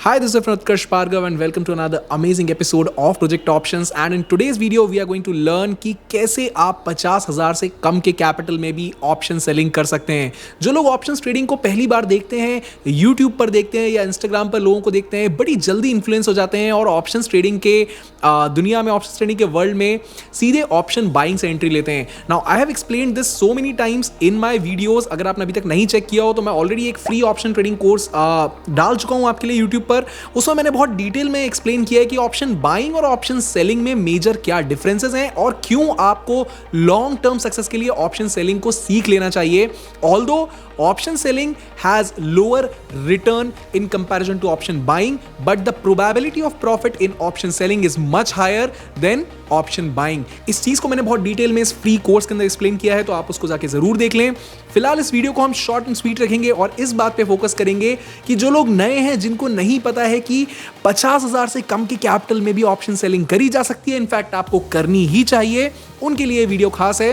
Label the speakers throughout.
Speaker 1: Hi, this is Utkarsh Bhargav and welcome to another amazing episode of Project Options. And in today's video, we are going to learn कि कैसे आप 50,000 से कम के capital में भी option selling कर सकते हैं। जो लोग ऑप्शंस ट्रेडिंग को पहली बार देखते हैं, यूट्यूब पर देखते हैं या इंस्टाग्राम पर लोगों को देखते हैं, बड़ी जल्दी इन्फ्लुएंस हो जाते हैं और ऑप्शंस ट्रेडिंग के दुनिया में, ऑप्शंस ट्रेडिंग के वर्ल्ड में सीधे ऑप्शन बाइंग से एंट्री लेते हैं। Now I have explained this so many times in my videos. अगर आपने अभी तक नहीं चेक किया हो तो मैं ऑलरेडी एक फ्री ऑप्शन ट्रेडिंग कोर्स डाल चुका हूं आपके लिए यूट्यूब पर। उसमें मैंने बहुत डिटेल में एक्सप्लेन किया है कि ऑप्शन बाइंग और ऑप्शन सेलिंग में मेजर क्या डिफरेंसेस हैं और क्यों आपको लॉन्ग टर्म सक्सेस के लिए ऑप्शन सेलिंग को सीख लेना चाहिए। Although option selling has lower return in comparison to option buying, but the probability of profit in option selling is much higher than option buying. इस चीज को मैंने बहुत डिटेल में इस फ्री कोर्स के अंदर एक्सप्लेन किया है, तो आप उसको जाके जरूर देख लें। फिलहाल इस वीडियो को हम शॉर्ट एंड स्वीट रखेंगे और इस बात पे फोकस करेंगे कि जो लोग नए हैं, जिनको नहीं पता है कि 50,000 से कम के कैपिटल में भी ऑप्शन सेलिंग करी जा सकती है, इनफैक्ट आपको करनी ही चाहिए, उनके लिए वीडियो खास है।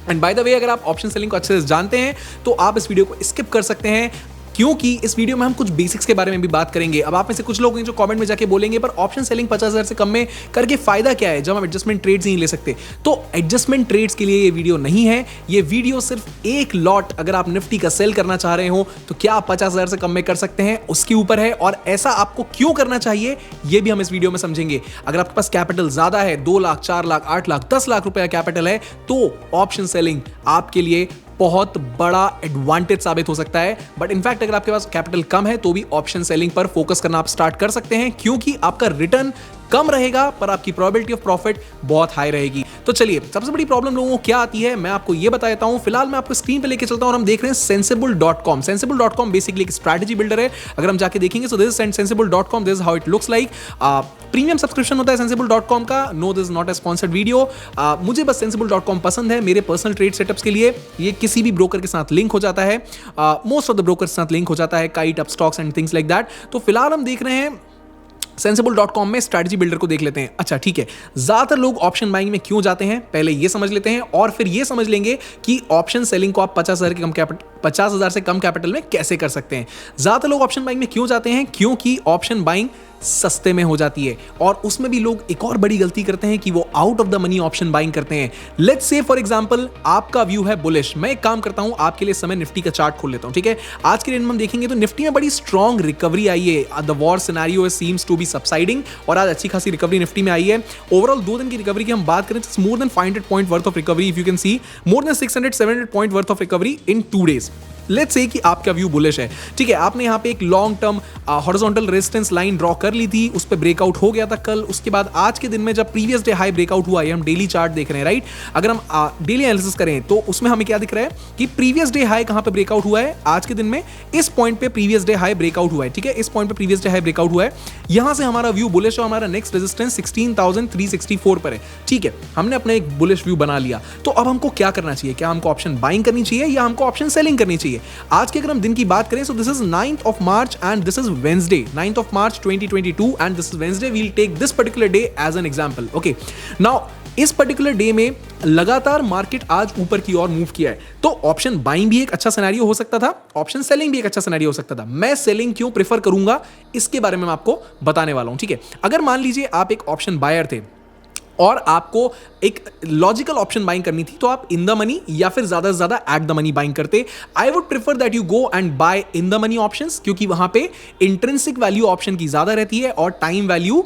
Speaker 1: एंड बाय द वे, अगर आप ऑप्शन सेलिंग को अच्छे से जानते हैं तो आप इस वीडियो को स्किप कर सकते हैं, क्योंकि इस वीडियो में हम कुछ बेसिक्स के बारे में भी बात करेंगे। अब आप में से कुछ लोग हैं जो कमेंट में जाके बोलेंगे, पर ऑप्शन सेलिंग 50,000 से कम में करके फायदा क्या है जब हम एडजस्टमेंट ट्रेड्स नहीं ले सकते। तो एडजस्टमेंट ट्रेड्स के लिए ये वीडियो नहीं है। ये वीडियो सिर्फ एक लॉट, अगर आप निफ्टी का सेल करना चाह रहे हो तो क्या आप 50,000 से कम में कर सकते हैं, उसके ऊपर है। और ऐसा आपको क्यों करना चाहिए ये भी हम इस वीडियो में समझेंगे। अगर आपके पास कैपिटल ज्यादा है, 2 लाख, 4 लाख, 8 लाख, 10 लाख रुपए का कैपिटल है, तो ऑप्शन सेलिंग आपके लिए बहुत बड़ा एडवांटेज साबित हो सकता है। बट इनफैक्ट अगर आपके पास कैपिटल कम है तो भी ऑप्शन सेलिंग पर फोकस करना आप स्टार्ट कर सकते हैं, क्योंकि आपका रिटर्न कम रहेगा पर आपकी प्रोबेबिलिटी ऑफ प्रॉफिट बहुत हाई रहेगी। तो चलिए, सबसे बड़ी प्रॉब्लम लोगों को क्या आती है मैं आपको ये बता देता हूं। फिलहाल मैं आपको स्क्रीन पे लेके चलता हूं और हम देख रहे हैं sensible.com। sensible.com बेसिकली एक स्ट्रैटेजी बिल्डर है। अगर हम जाके देखेंगे so this is sensible.com, this is how it looks like. Premium subscription होता है sensible.com का। No, this is not a sponsored video. मुझे बस sensible.com पसंद है मेरे पर्सनल ट्रेड सेटअप्स के लिए। ये किसी भी ब्रोकर के साथ लिंक हो जाता है, मोस्ट ऑफ द ब्रोकर के साथ लिंक हो जाता है, kite, Upstox and things like that. तो फिलहाल हम देख रहे हैं sensible.com में स्ट्रैटेजी बिल्डर को देख लेते हैं। अच्छा ठीक है, ज्यादातर लोग ऑप्शन बाइंग में क्यों जाते हैं पहले ये समझ लेते हैं और फिर ये समझ लेंगे कि ऑप्शन सेलिंग को आप 50,000 से कम कैपिटल में कैसे कर सकते हैं। ज्यादातर लोग ऑप्शन बाइंग में क्यों जाते हैं, क्योंकि ऑप्शन बाइंग सस्ते में हो जाती है। और उसमें भी लोग एक और बड़ी गलती करते हैं कि वो out of the money option buying करते हैं। लेट्स से फॉर एग्जांपल आपका व्यू है बुलिश। मैं एक काम करता हूं, आपके लिए समय निफ्टी का चार्ट खोल लेता हूं, ठीक है। आज के दिन में हम देखेंगे तो निफ्टी में बड़ी स्ट्रॉन्ग रिकवरी आई है। The war scenario seems to be subsiding और आज अच्छी खासी रिकवरी निफ्टी में आई है। ओवरऑल 2 दिन की रिकवरी की हम बात करें तो more than 500 point worth of recovery, if you can C, more than 600-700 point worth of recovery in 2 days. Let's say कि आपका व्यू बुलिश है, ठीक है। आपने यहां पे एक long term horizontal resistance line draw कर ली थी, उस पे ब्रेकआउट हो गया था कल। उसके बाद आज के दिन में जब प्रीवियस डे हाई ब्रेकआउट हुआ है, हम डेली चार्ट देख रहे हैं, राइट। अगर हम डेली एनालिसिस करें तो उसमें हमें क्या दिख रहा है कि प्रीवियस डे हाई कहां पे ब्रेकआउट हुआ है, आज के दिन में इस पॉइंट पे प्रीवियस डे हाई ब्रेकआउट हुआ है, ठीक है। इस पॉइंट पे प्रीवियस डे हाई ब्रेकआउट हुआ है, यहां से हमारा व्यू बुलिश और हमारा नेक्स्ट रेजिस्टेंस 16,364 पर है, ठीक है। हमने अपना एक बुलिश व्यू बना लिया। तो अब हमको क्या करना चाहिए, क्या हमको ऑप्शन बाइंग करनी चाहिए या हमको ऑप्शन सेलिंग करनी चाहिए। आज के अगर हम दिन की बात करें, सो this is 9th of March and this is Wednesday, 9th of March 2022 and this is Wednesday. We'll take this particular day as an example. Okay. Now इस पर्टिकुलर डे में लगातार मार्केट आज ऊपर की ओर मूव किया है, तो ऑप्शन बाइंग भी एक अच्छा सिनेरियो हो सकता था, ऑप्शन सेलिंग भी एक अच्छा सिनेरियो हो सकता था। मैं सेलिंग क्यों प्रेफर करूंगा इसके बारे में मैं आपको बताने वाला हूं, ठीक है। अगर मान लीजिए आप एक ऑप्शन बायर थे और आपको एक लॉजिकल ऑप्शन बाइंग करनी थी, तो आप इन द मनी या फिर ज्यादा से ज्यादा एट द मनी बाइंग करते। I would prefer that you go and buy in the money options, क्योंकि वहां पे इंट्रिंसिक वैल्यू ऑप्शन की ज्यादा रहती है और टाइम वैल्यू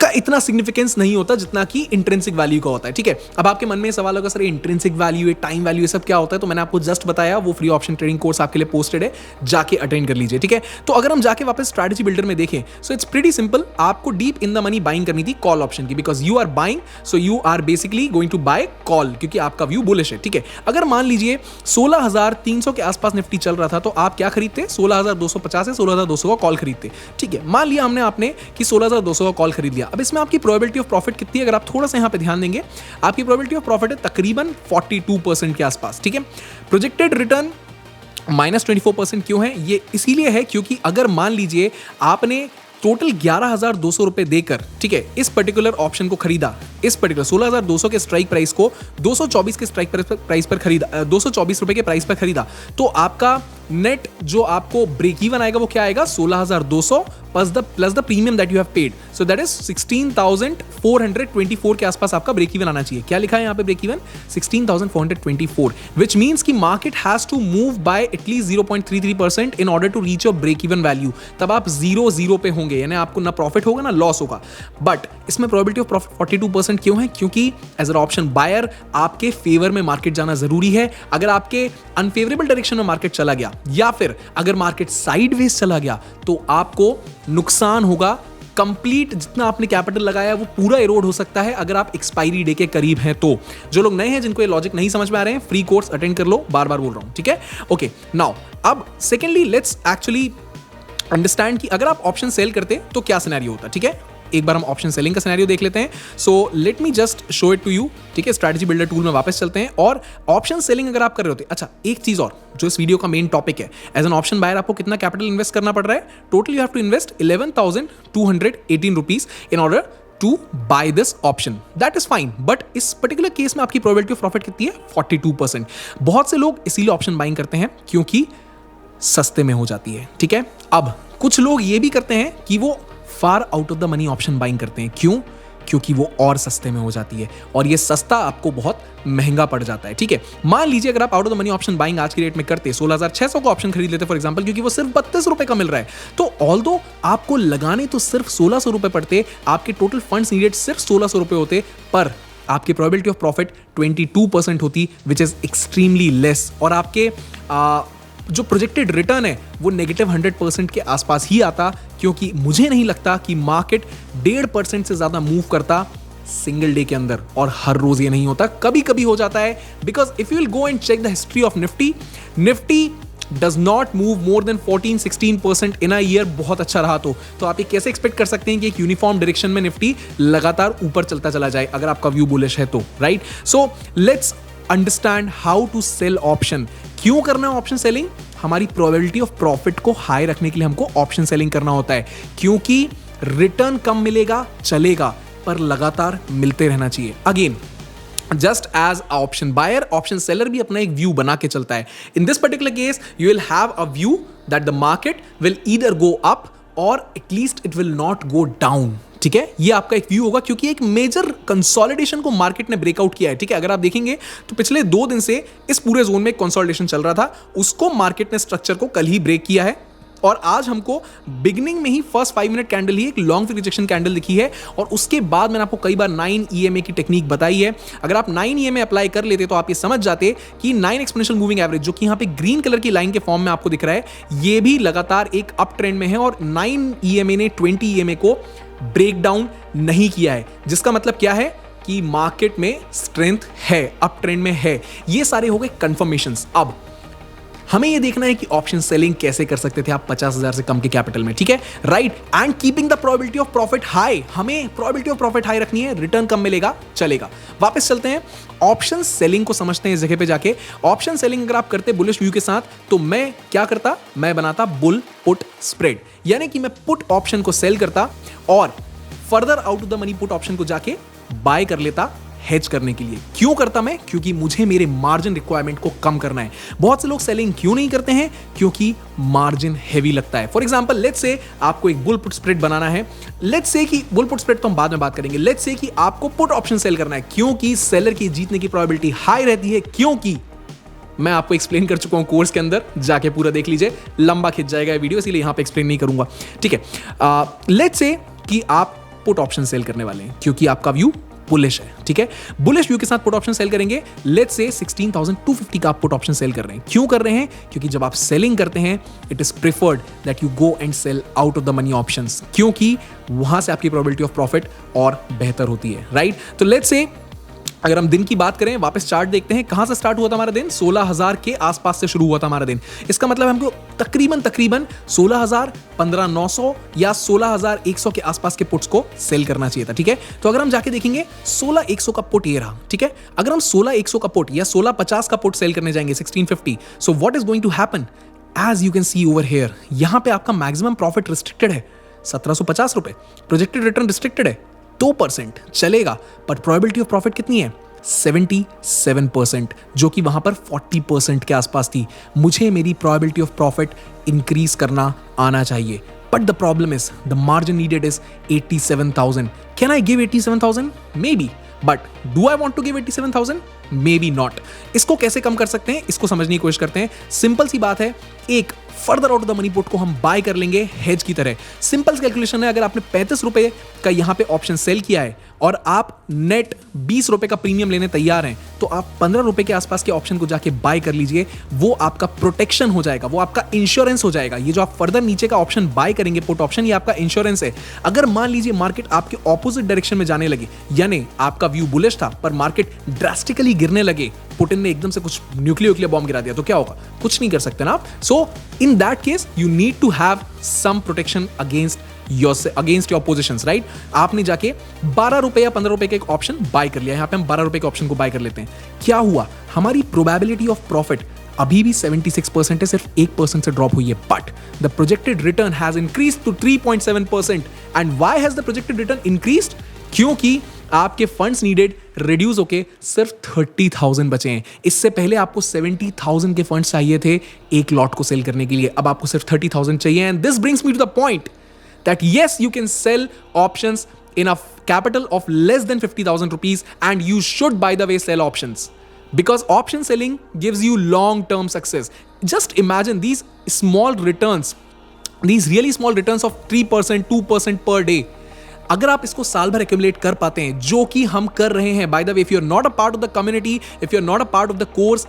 Speaker 1: का इतना सिग्निफिकेंस नहीं होता जितना कि इंट्रिंसिक वैल्यू का होता है, ठीक है। अब आपके मन में सवाल होगा, sir intrinsic value, time value, ये सब क्या होता है। तो मैंने आपको जस्ट बताया, वो फ्री ऑप्शन ट्रेडिंग कोर्स आपके लिए पोस्टेड है, जाके अटेंड कर लीजिए, ठीक है। तो अगर हम जाके वापस स्ट्रैटेजी बिल्डर में देखें, सो इट्स प्रीटी सिंपल। आपको deep in the money buying करनी थी कॉल ऑप्शन की, because you are buying, so you are basically going to buy call, क्योंकि आपका व्यू बुलिश है, ठीक है। अगर मान लीजिए 16,300 के आसपास निफ्टी चल रहा था, तो आप क्या खरीदते, 16,250 से 16,200 का कॉल खरीदते, ठीक है। मान लिया हमने आपने कि 16,200 का कॉल खरीद लिया। अब इसमें आपकी प्रोबेबिलिटी ऑफ प्रॉफिट कितनी है, अगर आप थोड़ा सा यहां पे ध्यान देंगे, आपकी प्रोबेबिलिटी ऑफ प्रॉफिट है तकरीबन 42% के आसपास, ठीक है। प्रोजेक्टेड रिटर्न -24% क्यों है, ये इसीलिए है क्योंकि अगर मान लीजिए आपने टोटल 11,200 रुपए देकर, ठीक है, इस पर्टिकुलर ऑप्शन को खरीदा, इस पर्टिकुलर 16,200 के स्ट्राइक प्राइस को 224 के स्ट्राइक प्राइस पर खरीदा, 224 रुपए के प्राइस पर खरीदा, तो आपका नेट जो आपको ब्रेक इवन आएगा वो क्या आएगा, 16,200 plus the premium that you have paid, so that is 16,424 के आसपास आपका ब्रेक इवन आना चाहिए। क्या लिखा है यहाँ पे ब्रेक इवन, 16,424, विच मीन्स कि market has to move by at least 0.33% in order to reach your break even value, तब आप 0 पे होंगे, यानी आपको ना प्रॉफिट होगा ना लॉस होगा। बट इसमें प्रोबेबिलिटी ऑफ प्रॉफिट 42% क्यों है, क्योंकि एज एन ऑप्शन बायर आपके फेवर में मार्केट जाना जरूरी है। अगर आपके अनफेवरेबल डायरेक्शन में मार्केट चला गया या फिर अगर मार्केट साइडवेज चला गया तो आपको नुकसान होगा, कंप्लीट जितना आपने कैपिटल लगाया वो पूरा इरोड हो सकता है अगर आप एक्सपायरी डे के करीब हैं तो। जो लोग नए हैं जिनको ये लॉजिक नहीं समझ में आ रहे हैं, फ्री कोर्स अटेंड कर लो, बार बार बोल रहा हूं, ठीक है। ओके, नाउ अब सेकेंडली लेट्स एक्चुअली अंडरस्टैंड कि अगर आप ऑप्शन सेल करते तो क्या सिनेरियो होता, ठीक है। एक बार हम ऑप्शन सेलिंग का सिनेरियो देख लेते हैं। So let me just show it to you, ठीक है। स्ट्रैटेजी बिल्डर टूल में वापस चलते हैं और ऑप्शन सेलिंग अगर आप कर रहे होते, अच्छा एक चीज और जो इस वीडियो का मेन टॉपिक है, एज एन ऑप्शन बायर आपको कितना कैपिटल इन्वेस्ट करना पड़ रहा है, total you have to invest 11,218 rupees in order to buy this option, that is fine. But इस पर्टिकुलर केस में आपकी प्रोबेबिलिटी ऑफ प्रॉफिट कितनी है, 42%। बहुत से लोग इसीलिए ऑप्शन बाइंग करते हैं क्योंकि सस्ते में हो जाती है, ठीक है। अब कुछ लोग ये भी करते हैं कि वो far out of the money option buying करते हैं, क्यों, क्योंकि वो और सस्ते में हो जाती है और ये सस्ता आपको बहुत महंगा पड़ जाता है, ठीक है। मान लीजिए अगर आप out of the money option buying आज की रेट में करते 16,600 का ऑप्शन खरीद लेते फॉर एग्जांपल, क्योंकि वो सिर्फ 32 रुपए का मिल रहा है, तो ऑल्दो आपको लगाने तो सिर्फ 1600 रुपए पड़ते, आपके टोटल फंड्स नीडेड सिर्फ 1600 रुपए होते, पर आपकी प्रोबेबिलिटी ऑफ प्रॉफिट 22% होती, विच इज एक्सट्रीमली लेस, और आपके जो प्रोजेक्टेड रिटर्न है वो नेगेटिव 100% के आसपास ही आता, क्योंकि मुझे नहीं लगता कि मार्केट 1.5% से ज्यादा मूव करता सिंगल डे के अंदर, और हर रोज ये नहीं होता, कभी कभी हो जाता है। Because if you will go and check the history of Nifty does not move more than 14-16% in a year, बहुत अच्छा रहा तो आप ये कैसे एक्सपेक्ट कर सकते हैं कि एक यूनिफॉर्म डायरेक्शन में निफ्टी लगातार ऊपर चलता चला जाए अगर आपका व्यू बुलिश है तो, right. So let's understand how to sell option. क्यों करना है ऑप्शन सेलिंग, हमारी प्रोबेबिलिटी ऑफ प्रॉफिट को हाई रखने के लिए हमको ऑप्शन सेलिंग करना होता है, क्योंकि रिटर्न कम मिलेगा चलेगा पर लगातार मिलते रहना चाहिए। Again just as option buyer, option seller भी अपना एक व्यू बना के चलता है। In this particular case you will have a view that the market will either go up और at least it will not go down, ठीक है। ये आपका एक व्यू होगा क्योंकि एक मेजर कंसोलिडेशन को मार्केट ने ब्रेकआउट किया है, ठीक है। अगर आप देखेंगे तो पिछले 2 दिन से इस पूरे जोन में कंसोलिडेशन चल रहा था, उसको मार्केट ने स्ट्रक्चर को कल ही ब्रेक किया है, और आज हमको बिगनिंग में ही फर्स्ट 5 मिनट कैंडल ही एक लॉन्ग रिजेक्शन कैंडल दिखी है, और उसके बाद मैंने आपको कई बार 9 EMA की टेक्निक बताई है। अगर आप 9 EMA अप्लाई कर लेते तो आप ये समझ जाते कि 9 एक्सपोनेंशियल मूविंग एवरेज जो कि यहाँ पे ग्रीन कलर की लाइन के फॉर्म में आपको दिख रहा है, ये भी लगातार एक अप ट्रेंड में है, और 9 EMA ने 20 EMA को ब्रेक डाउन नहीं किया है, जिसका मतलब क्या है कि मार्केट में स्ट्रेंथ है, अप ट्रेंड में है। ये सारे हो गए कंफर्मेशंस। अब हमें ये देखना है कि ऑप्शन सेलिंग कैसे कर सकते थे आप 50,000 से कम के कैपिटल में, ठीक है, right. And keeping the probability of profit high, हमें प्रोबेबिलिटी ऑफ प्रॉफिट हाई रखनी है, रिटर्न कम मिलेगा चलेगा। वापस चलते हैं ऑप्शन सेलिंग को समझते हैं इस जगह पे जाके। ऑप्शन सेलिंग अगर आप करते बुलिश व्यू के साथ, तो मैं क्या करता, मैं बनाता बुल पुट स्प्रेड, यानी कि मैं पुट ऑप्शन को सेल करता और further out of the money put option को जाके बाय कर लेता हेज करने के लिए। क्यों करता मैं, क्योंकि मुझे मेरे मार्जिन रिक्वायरमेंट को कम करना है। बहुत से लोग सेलिंग क्यों नहीं करते हैं, क्योंकि मार्जिन हेवी लगता है। फॉर एग्जांपल लेट्स से आपको एक बुल पुट स्प्रेड बनाना है, लेट्स से कि बुल पुट स्प्रेड तो हम बाद में बात करेंगे, लेट्स से कि आपको पुट ऑप्शन सेल करना है, क्योंकि सेलर की जीतने की प्रोबेबिलिटी हाई रहती है, क्योंकि मैं आपको एक्सप्लेन कर चुका हूं कोर्स के अंदर, जाके पूरा देख लीजिए, लंबा खिंच जाएगा वीडियो, इसलिए यहां पे एक्सप्लेन नहीं करूंगा, ठीक है। लेट्स से कि आप पुट ऑप्शन सेल करने वाले हैं क्योंकि आपका व्यू बुलिश है, ठीक है। बुलिश व्यू के साथ पुट ऑप्शन सेल करेंगे, लेट्स से 16,250 का आप पुट ऑप्शन सेल कर रहे हैं। क्यों कर रहे हैं, क्योंकि जब आप सेलिंग करते हैं it is preferred that you go and sell out of the money options, क्योंकि वहां से आपकी प्रोबेबिलिटी ऑफ प्रॉफिट और बेहतर होती है, राइट। तो लेट्स से अगर हम दिन की बात करें, वापस चार्ट देखते हैं, कहां से स्टार्ट हुआ था हमारा दिन, 16,000 के आसपास से शुरू हुआ था हमारा दिन। इसका मतलब हमको तकरीबन 16,000, 15,900 या 16,100 के आसपास के पुट्स को सेल करना चाहिए था, ठीक है। तो अगर हम जाके देखेंगे 16,100 का पुट ये रहा, ठीक है। अगर हम 16,100 का पुट या 16,50 का पुट सेल करने जाएंगे 1650, so what is going to happen, as you can see over here, यहां पे आपका मैक्सिमम प्रॉफिट रिस्ट्रिक्टेड है ₹1750। प्रोजेक्टेड रिटर्न रिस्ट्रिक्टेड है 2%, चलेगा, बट प्रोबेबिलिटी ऑफ प्रॉफिट कितनी है? 77%, जो कि वहां पर 40% के आसपास थी। मुझे मेरी प्रोबेबिलिटी ऑफ प्रॉफिट इंक्रीज करना आना चाहिए, but the problem is the margin needed is 87,000। Can I give 87,000? Maybe, but do I want to give 87,000? Maybe not. इसको कैसे कम कर सकते हैं, इसको समझने की कोशिश करते हैं। सिंपल सी बात है, एक further out of the money put को हम बाय कर लेंगे हेज की तरह। सिंपल कैलकुलेशन है, अगर आपने 35 रुपए का यहां पे ऑप्शन सेल किया है और आप नेट 20 रुपए का प्रीमियम लेने तैयार हैं, तो आप 15 रुपए के आसपास के ऑप्शन को जाके बाय कर लीजिए। वो आपका प्रोटेक्शन हो जाएगा, वो आपका इंश्योरेंस हो जाएगा। ये जो आप फर्दर नीचे का ऑप्शन बाय करेंगे, पुट ऑप्शन, ये आपका इंश्योरेंस है। अगर मान लीजिए मार्केट आपके ऑपोजिट डायरेक्शन में जाने लगे, यानी आपका व्यू बुलिश था पर मार्केट ड्रास्टिकली गिरने लगे, पुटिन ने एकदम से कुछ न्यूक्लियर बॉम्ब गिरा दिया, तो क्या होगा? कुछ नहीं कर सकते ना आप। So in that case you need to have some protection against your positions, right? आपने जाके 12 रुपए या 15 रुपए का एक ऑप्शन बाय कर लिया। यहां पे हम 12 रुपए के ऑप्शन को बाय कर लेते हैं। क्या हुआ? हमारी प्रोबेबिलिटी ऑफ प्रॉफिट अभी भी 76% है, सिर्फ 1% से ड्रॉप हुई है, but the projected return has increased to 3.7%। And why has the projected return increased? क्योंकि आपके फंड्स नीडेड रिड्यूस होके सिर्फ 30,000 बचे हैं। इससे पहले आपको 70,000 के फंड्स चाहिए थे एक लॉट को सेल करने के लिए, अब आपको सिर्फ 30,000 चाहिए। And this brings me to the point that yes, you can sell options in a capital of less than 50,000 rupees, and you should, by the way, sell options because option selling gives you long-term success. Just imagine these small returns, these really small returns of 3%, 2% per day. अगर आप इसको साल भर accumulate कर पाते हैं, जो कि हम कर रहे हैं, by the way, if you're not a part of the community, if you're not a part of the course,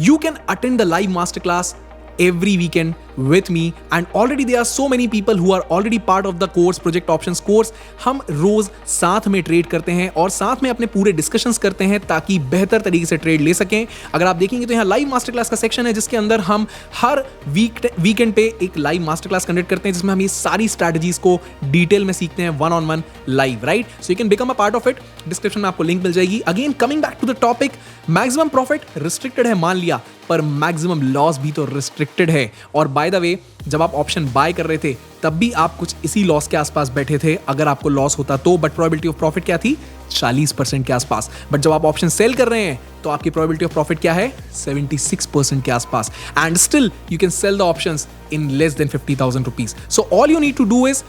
Speaker 1: you can attend the live masterclass every weekend with me, and already there are so many people who are already part of the course, project options course. हम रोज साथ में trade करते हैं और साथ में अपने पूरे डिस्कशंस करते हैं ताकि बेहतर तरीके से ट्रेड ले सकें। अगर आप देखेंगे तो यहाँ लाइव मास्टर क्लास का सेक्शन है, जिसके अंदर हम हर वीकेंड पे एक लाइव मास्टर क्लास कंडक्ट करते हैं, जिसमें हम ये सारी स्ट्रैटेजीज को डिटेल में सीखते हैं, 1-on-1 live, right? So you can become a part of it. Description में आपको लिंक मिल जाएगी। Again coming back to the topic, maximum profit restricted है मान लिया, पर मैक्सिमम लॉस भी तो रिस्ट्रिक्टेड है। और बाय द वे, जब आप ऑप्शन बाय कर रहे थे तब भी आप कुछ इसी लॉस के आसपास बैठे थे अगर आपको लॉस होता तो, बट प्रोबेबिलिटी ऑफ प्रॉफिट क्या थी? 40% के आसपास। बट जब आप ऑप्शन सेल कर रहे हैं तो आपकी प्रोबेबिलिटी ऑफ प्रॉफिट क्या है? 76% के आसपास। And still you can sell the options in less than 50,000 rupees. So all you need to do is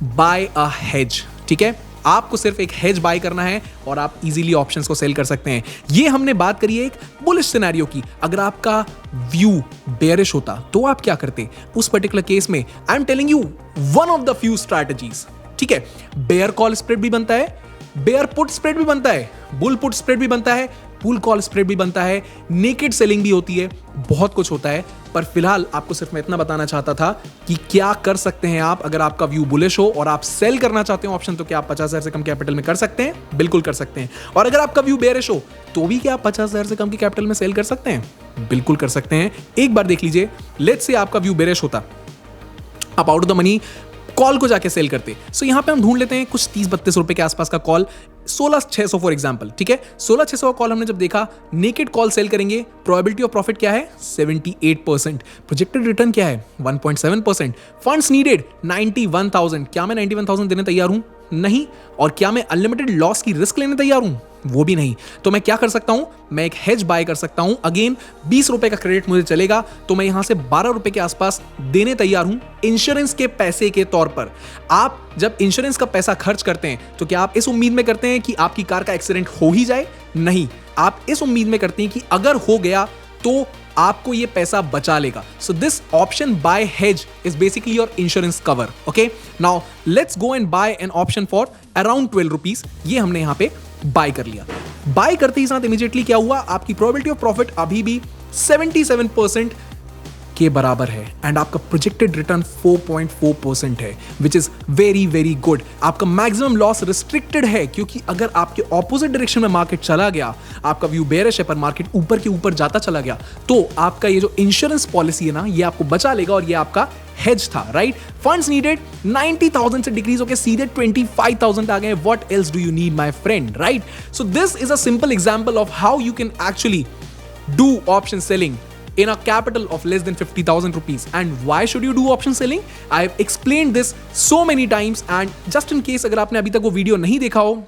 Speaker 1: buy a hedge, ठीक है? आपको सिर्फ एक हेज बाय करना है और आप इजीली ऑप्शंस को सेल कर सकते हैं। ये हमने बात करी है एक बुलिश सिनेरियो की। अगर आपका व्यू बेयरिश होता तो आप क्या करते? उस पर्टिकुलर केस में I am telling you one of the few strategies, ठीक है? बेयर कॉल स्प्रेड भी बनता है, बेयर पुट स्प्रेड भी बनता है, बुल पुट स्प्रेड भी बनता है, पुल कॉल स्प्रेड भी बनता है, नेकेड सेलिंग भी होती है, बहुत कुछ होता है। पर फिलहाल आपको सिर्फ मैं इतना बताना चाहता था कि क्या कर सकते हैं आप अगर आपका व्यू बुलिश हो और आप सेल करना चाहते हो ऑप्शन, तो क्या आप 50,000 से कम कैपिटल में कर सकते हैं? बिल्कुल कर सकते हैं। और अगर आपका व्यू बेयरिश हो तो भी क्या आप 50,000 से कम के कैपिटल में सेल कर सकते हैं? बिल्कुल कर सकते हैं। एक बार देख लीजिए, लेट्स से आपका व्यू बेयरिश होता, आप out of the money call को जाके सेल करते। सो यहां पे हम ढूंढ लेते हैं कुछ 30-32 रुपए के आसपास का कॉल, 16,600 फॉर एग्जांपल, ठीक है? 16,600 का कॉल हमने जब देखा, नेकेड कॉल सेल करेंगे, प्रोबेबिलिटी ऑफ प्रॉफिट क्या है? 78%। प्रोजेक्टेड रिटर्न क्या है? 1.7%। Funds needed 91,000। क्या मैं 91,000 देने तैयार हूं? नहीं। और क्या मैं अनलिमिटेड लॉस की रिस्क लेने तैयार हूं? वो भी नहीं। तो मैं क्या कर सकता हूं? मैं एक हेज बाय कर सकता हूं। अगेन 20 रुपए का क्रेडिट मुझे चलेगा, तो मैं यहां से 12 रुपए के आसपास देने तैयार हूं इंश्योरेंस के पैसे के तौर पर। आप जब इंश्योरेंस का पैसा खर्च करते हैं तो क्या आप इस उम्मीद में करते हैं कि आपकी कार का एक्सीडेंट हो ही जाए? नहीं, आप इस उम्मीद में करते हैं कि अगर हो गया तो आपको ये पैसा बचा लेगा। So this option buy hedge is basically your insurance cover. Okay, now let's go and buy an option for around 12 rupees. ये हमने यहां पे बाय कर लिया। बाय करते ही साथ इमीडिएटली क्या हुआ? आपकी प्रोबेबिलिटी ऑफ प्रॉफिट अभी भी 77% के बराबर है एंड आपका प्रोजेक्टेड रिटर्न 4.4% है, which is very very good. आपका मैक्सिमम लॉस रिस्ट्रिक्टेड है क्योंकि अगर आपके ऑपोजिट डायरेक्शन में मार्केट चला गया, आपका व्यू बेयरिश है पर मार्केट ऊपर के ऊपर जाता चला गया, तो आपका ये जो इंश्योरेंस पॉलिसी है ना, ये आपको बचा लेगा और ये आपका हेज था, राइट? फंड्स नीडेड 90,000 से डिक्रीज होकर सीधे 25,000 आ गए। What else do you need my friend, right? So this is a simple example of how you can actually do option selling in a capital of less than 50,000 rupees. And why should you do option selling? I've explained this so many times, and just in case अगर आपने अभी तक वो video नहीं देखा हो,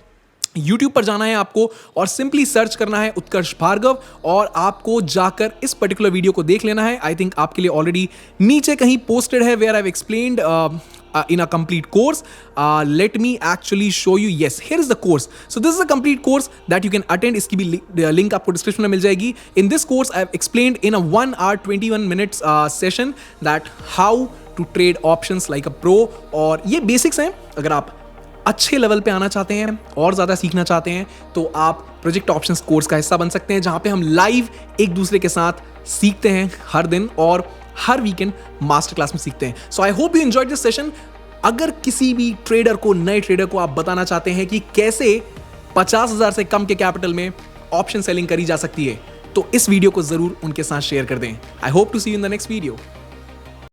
Speaker 1: YouTube पर जाना है आपको और सिंपली सर्च करना है उत्कर्ष भार्गव और आपको जाकर इस पर्टिकुलर वीडियो को देख लेना है. आई थिंक आपके लिए ऑलरेडी नीचे कहीं पोस्टेड है where I have explained in a complete course. Let me actually show you. Yes, here is the course. So this is a complete course that you can attend. इसकी भी link आपको description में मिल जाएगी. In this course I have explained in a 1 hour 21 minutes session that how to trade options like a pro. और ये basics हैं. अगर आप अच्छे लेवल पे आना चाहते हैं और ज़्यादा सीखना चाहते हैं तो आप प्रोजेक्ट ऑप्शंस कोर्स का हिस्सा बन सकते हैं, जहाँ पे हम लाइव एक दूसरे के साथ सीखते हैं हर दिन और हर वीकेंड मास्टर क्लास में सीखते हैं. So I hope you enjoyed this session. अगर किसी भी ट्रेडर को, नए ट्रेडर को आप बताना चाहते हैं कि कैसे 50,000 से कम के कैपिटल में ऑप्शन सेलिंग करी जा सकती है, तो इस वीडियो को जरूर उनके साथ शेयर कर दें. I hope to see you in the next video.